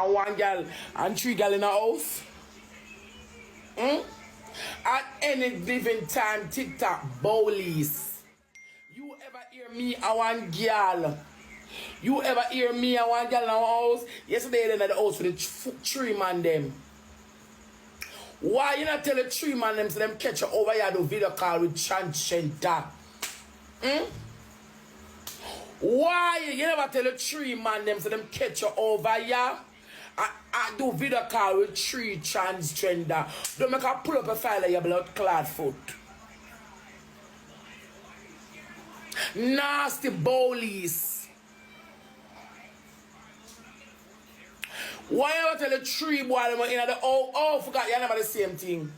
and one girl and 3 girl in a house? At any given time, Tik Tok Police. You ever hear me and one girl? You ever hear me and one girl in our house? Yesterday they in the house with the 3 man them. Why you not tell the 3 man them so them catch you over here do video call with transgender? Why you never tell the 3 man them so them catch you over here? I do video call with 3 transgender. Don't make her pull up a file of your blood clad foot. Nasty Police. Why you tell the 3 boy them in the forgot you never the same thing.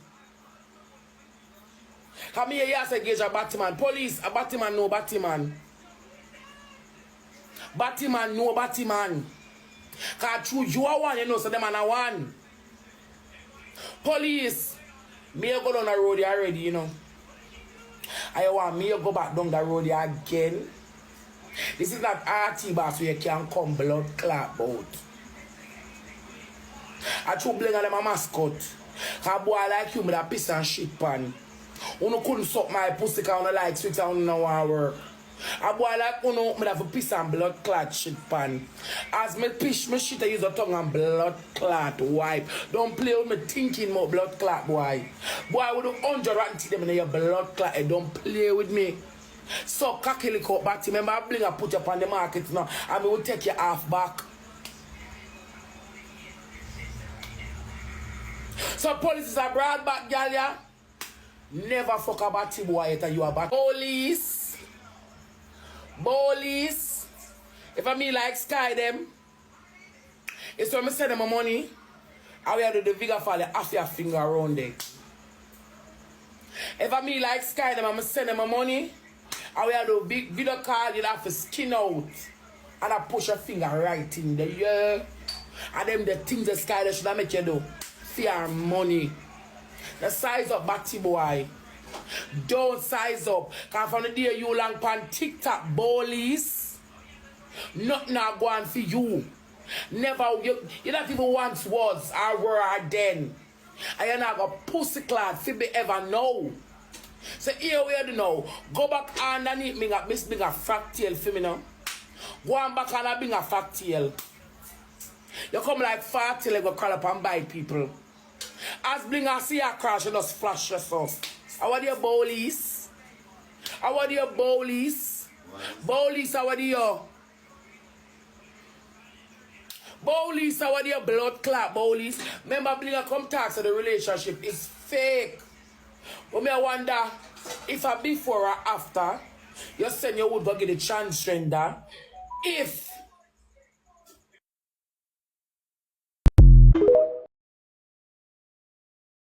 Come here, you say gauge a Batman. Police, a Batman, no Batman. Batman, no Batman. Cause through you are one, you know, so them are one. Police, me go down the road already, you know. I want me to go back down the road again. This is not RT boss where you can come blood clot out. I true Blinga them a mascot. Cause boy like you with a piss and shit pan. You couldn't suck my pussy cause you like sweet and you don't want to work. A boy like you know, me have a piss and blood clot shit pan. As me pish me shit I use a tongue and blood clot wipe. Don't play with me thinking about blood clot boy. Boy with 100 rotten teeth them in your blood clot. Don't play with me. So cocky lick up back. Remember I Blinga put you up on the market now and me will take you half back. So police is a broad back girl ya. Never fuck a batty boy yet you a bat. Police. Police. If I me like sky them, it's when I send them my money, I will do the vigor for the half your finger around it. If I me like sky them, I'm send them my money, I will do big video call, you have to skin out. And I push your finger right in the ear. And them the things the sky they should make you do. Fear money. The size of batty boy. Don't size up. Cause from the day you long pan Tik Tok Police, nothing not going for you. Never you not even once was or were then. And you're not a pussy clad to be ever know. So here we do now. Go back underneath me Miss Blinga fractal for me now. Go on back and I bring a fractal. You come like fractal and go call up and buy people. As Blinga see a crash, you just flash yourself. How are you, Police? How are you, Police? Police, how are you? Police, how are you, blood clot, Police? Remember, Blinga come talk so the relationship is fake. But me I wonder if a before or after, you said you would go get a transgender. If